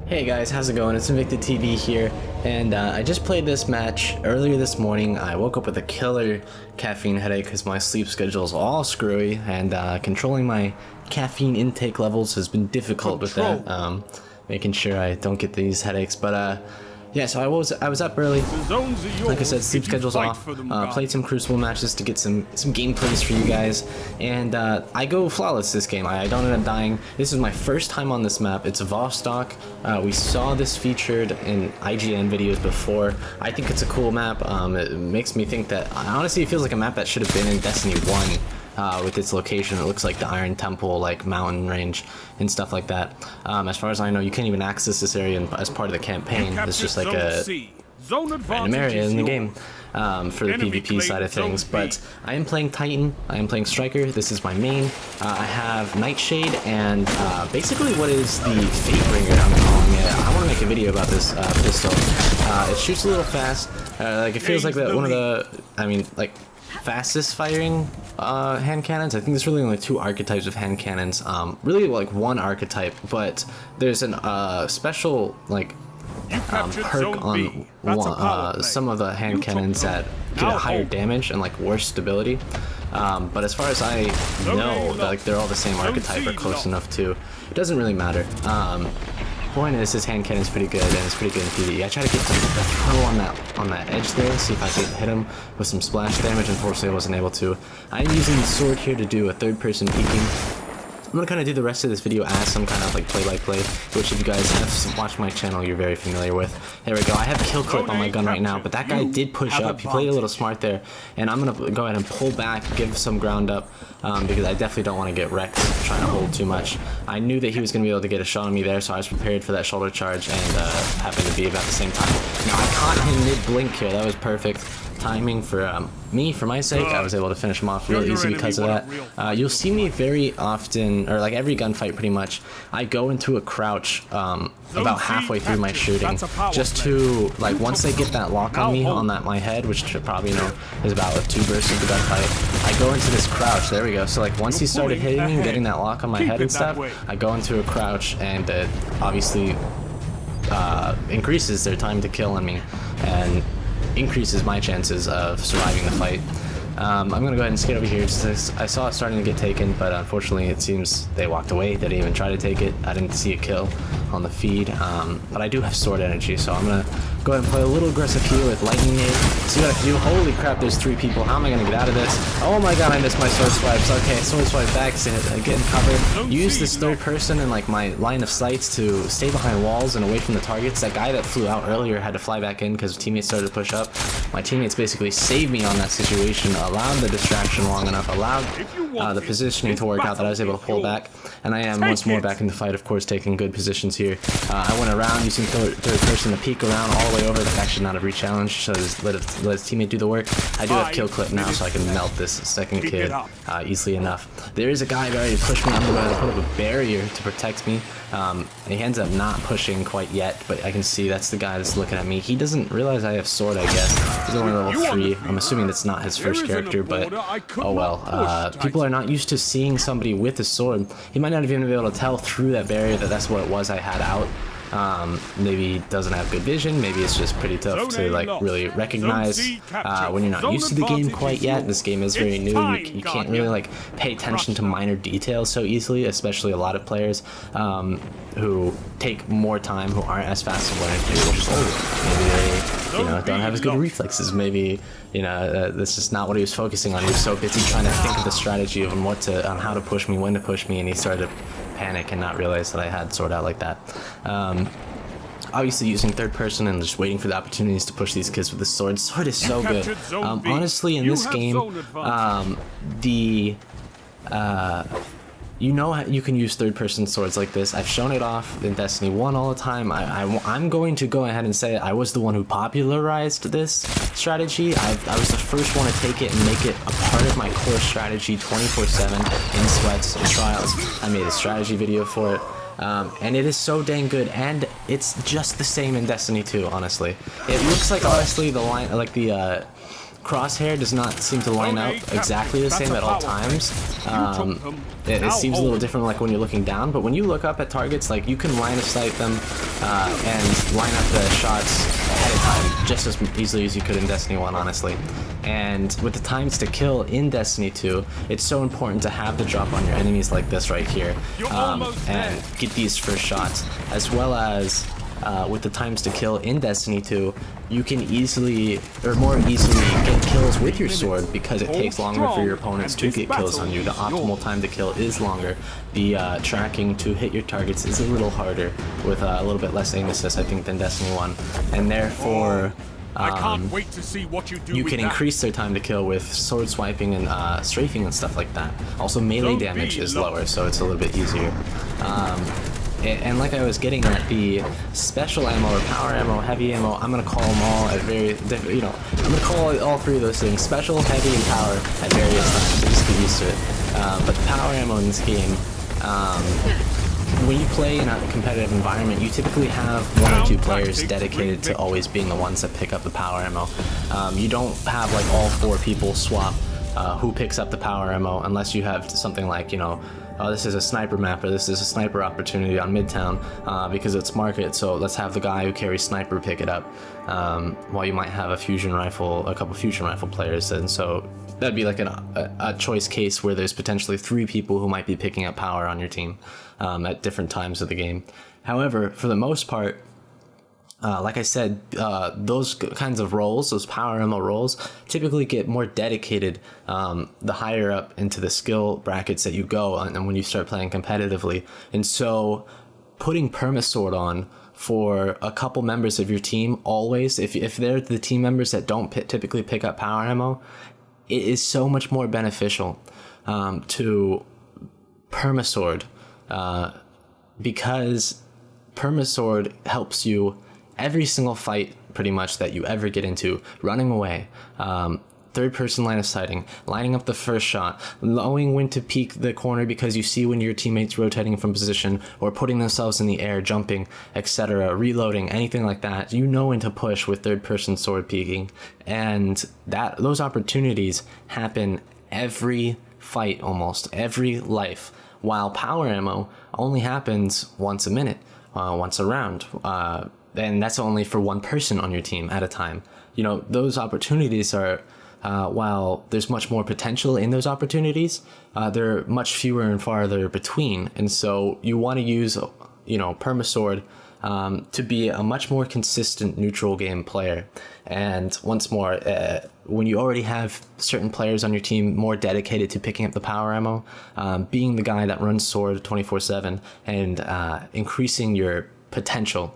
Hey guys, how's it going? It's Invicted TV here, and I just played this match earlier this morning. I woke up with a killer caffeine headache because my sleep schedule is all screwy, and controlling my caffeine intake levels has been difficult with that, making sure I don't get these headaches. But yeah, so I was up early. Like I said, sleep schedule's off. Played some Crucible matches to get some gameplays for you guys, and I go flawless this game. I don't end up dying. This is my first time on this map. It's Vostok. We saw this featured in IGN videos before. I think it's a cool map. It makes me think that honestly it feels like a map that should have been in Destiny 1. With its location, it looks like the Iron Temple, like mountain range and stuff like that. As far as I know, you can't even access this area as part of the campaign. It's just like a random area in the game for the PvP side of things. But I am playing Titan, I am playing Striker. This is my main. I have Nightshade and basically what is the Fate Bringer, I'm calling it. I want to make a video about this pistol. It shoots a little fast. Like it feels like one of the, fastest firing hand cannons. I think there's really only two archetypes of hand cannons. Really like one archetype, but there's an special like perk on some of the hand cannons that get a higher damage and like worse stability. But as far as I know, like they're all the same archetype or close enough to. It doesn't really matter. Point is, his hand cannon's pretty good, and it's pretty good in PvE. I try to get the throw on that edge there, see if I can hit him with some splash damage. Unfortunately, I wasn't able to. I'm using the sword here to do a third-person peeking. I'm gonna kind of do the rest of this video as some kind of like play-by-play, which if you guys have watched my channel, you're very familiar with. There we go. I have kill clip on my gun right now, but that guy did push up. He played a little smart there, and I'm gonna go ahead and pull back, give some ground up, because I definitely don't want to get wrecked trying to hold too much. I knew that he was gonna be able to get a shot on me there, so I was prepared for that shoulder charge, and happened to be about the same time. Now I caught him mid-blink here. That was perfect timing for me. For my sake, I was able to finish him off real easy because of that. You'll see me very often, or like every gunfight pretty much, I go into a crouch about halfway through my shooting, just to, like, once they get that lock on me on my head, which you probably know is about like 2 bursts of the gunfight, I go into this crouch. There we go. So like once he started hitting me and getting that lock on my head and stuff, I go into a crouch, and it obviously increases their time to kill on me and increases my chances of surviving the fight. I'm gonna go ahead and skate over here. I saw it starting to get taken, but unfortunately it seems they walked away. They didn't even try to take it. I didn't see a kill on the feed, but I do have sword energy, so I'm gonna go ahead and play a little aggressive here with lightning aid. See what I can do. Holy crap, there's 3 people. How am I gonna get out of this? Oh my god, I missed my sword swipes. Okay, sword swipe back, get in cover. Use this third person and like my line of sights to stay behind walls and away from the targets. That guy that flew out earlier had to fly back in because teammates started to push up. My teammates basically saved me on that situation, allowed the distraction long enough, allowed the positioning to work out that I was able to pull back, and I am once more back in the fight, of course, taking good positions here. I went around using third person to peek around all the way over. That's actually not a re-challenge, so just let his teammate do the work. I do have kill clip now, so I can melt this second kid easily enough. There is a guy ready to push me. I'm going to put up a barrier to protect me. He ends up not pushing quite yet, but I can see that's the guy that's looking at me. He doesn't realize I have sword, I guess. He's only level 3. I'm assuming that's not his first character, but oh well. People are not used to seeing somebody with a sword. He might not even be able to tell through that barrier that that's what it was I had out. Maybe he doesn't have good vision. Maybe it's just pretty tough to like really recognize when you're not used to the game quite yet. This game is very new. You can't really like pay attention to minor details so easily, especially a lot of players who take more time, who aren't as fast as learning to do, which is older. Maybe they don't have as good reflexes. Maybe that's just not what he was focusing on. He was so busy trying to think of the strategy of on how to push me, when to push me, and he started to panic and not realize that I had sword out like that. Obviously using third person and just waiting for the opportunities to push these kids with the sword. Sword is so good. Honestly, in this game, you can use third-person swords like this. I've shown it off in Destiny 1 all the time. I'm going to go ahead and say I was the one who popularized this strategy. I was the first one to take it and make it a part of my core strategy 24/7 in sweats and trials. I made a strategy video for it. And it is so dang good, and it's just the same in Destiny 2, honestly. It looks like, honestly, the line, like the crosshair does not seem to line up exactly the same at all times. It seems a little different like when you're looking down, but when you look up at targets, like you can line of sight them and line up the shots ahead of time just as easily as you could in Destiny 1, honestly. And with the times to kill in Destiny 2, it's so important to have the drop on your enemies like this right here, and get these first shots, as well as with the times to kill in Destiny 2, you can easily, or more easily, get kills with your sword because it takes longer for your opponents to get kills on you. The optimal time to kill is longer. The tracking to hit your targets is a little harder with a little bit less aim assist, I think, than Destiny 1. And therefore, I can't wait to see what you do. You can increase their time to kill with sword swiping and strafing and stuff like that. Also, melee damage is lower, so it's a little bit easier. And like I was getting at, the special ammo or power ammo, heavy ammo, I'm gonna call them all at very different, you know, I'm gonna call all three of those things special, heavy, and power at various times, so just get used to it. But the power ammo in this game, when you play in a competitive environment, you typically have one or two players dedicated to always being the ones that pick up the power ammo. You don't have like all four people swap who picks up the power ammo unless you have something like, you know, oh, this is a sniper map, or this is a sniper opportunity on Midtown because it's market, so let's have the guy who carries sniper pick it up, while you might have a fusion rifle, a couple fusion rifle players, and so that'd be like a choice case where there's potentially 3 people who might be picking up power on your team at different times of the game. However, for the most part, like I said, those kinds of roles, those power ammo roles, typically get more dedicated the higher up into the skill brackets that you go, and when you start playing competitively. And so putting permasword on for a couple members of your team always, if they're the team members that don't typically pick up power ammo, it is so much more beneficial to permasword, because permasword helps you every single fight pretty much that you ever get into, running away, third person line of sighting, lining up the first shot, knowing when to peek the corner because you see when your teammates rotating from position or putting themselves in the air, jumping, etc., reloading, anything like that. You know when to push with third person sword peeking, and those opportunities happen every fight, almost every life, while power ammo only happens once a minute, once a round. And that's only for one person on your team at a time. You know, those opportunities are, while there's much more potential in those opportunities, they're much fewer and farther between. And so you want to use, you know, permasword to be a much more consistent neutral game player. And once more, when you already have certain players on your team more dedicated to picking up the power ammo, being the guy that runs sword 24/7 and increasing your potential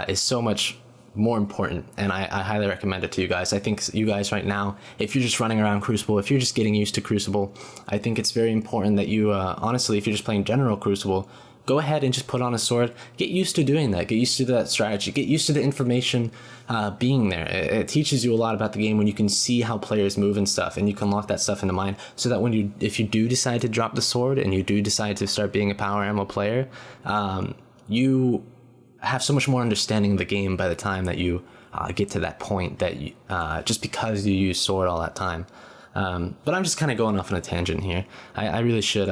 is so much more important, and I highly recommend it to you guys. I think you guys right now, if you're just running around Crucible, if you're just getting used to Crucible, I think it's very important that you, honestly, if you're just playing general Crucible, go ahead and just put on a sword. Get used to doing that. Get used to that strategy. Get used to the information being there. It teaches you a lot about the game when you can see how players move and stuff, and you can lock that stuff into mind, so that when if you do decide to drop the sword and you do decide to start being a power ammo player, you have so much more understanding of the game by the time that you get to that point, that you, just because you use sword all that time. But I'm just kind of going off on a tangent here. I really should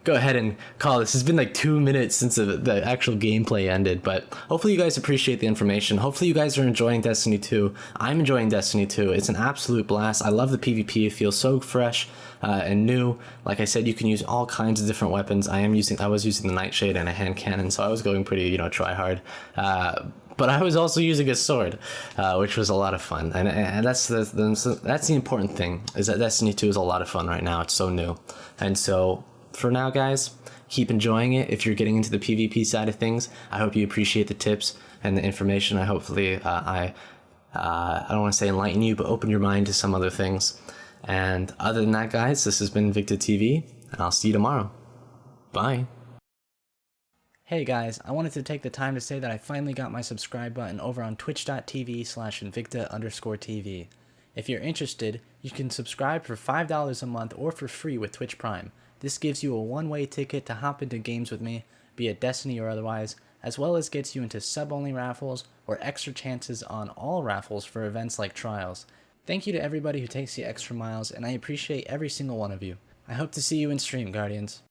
go ahead and call this. It's been like 2 minutes since the actual gameplay ended, but hopefully you guys appreciate the information. Hopefully you guys are enjoying Destiny 2. I'm enjoying Destiny 2. It's an absolute blast. I love the PvP. It feels so fresh and new. Like I said, you can use all kinds of different weapons. I was using the Nightshade and a hand cannon, so I was going pretty, you know, try hard. But I was also using a sword, which was a lot of fun. And that's the important thing, is that Destiny 2 is a lot of fun right now. It's so new. And so for now, guys, keep enjoying it. If you're getting into the PvP side of things, I hope you appreciate the tips and the information. I hopefully I don't want to say enlighten you, but open your mind to some other things. And other than that, guys, this has been Invicta TV, and I'll see you tomorrow. Bye. Hey guys, I wanted to take the time to say that I finally got my subscribe button over on twitch.tv/invicta_TV. If you're interested, you can subscribe for $5 a month or for free with Twitch Prime. This gives you a one-way ticket to hop into games with me, be it Destiny or otherwise, as well as gets you into sub-only raffles or extra chances on all raffles for events like Trials. Thank you to everybody who takes the extra miles, and I appreciate every single one of you. I hope to see you in stream, Guardians.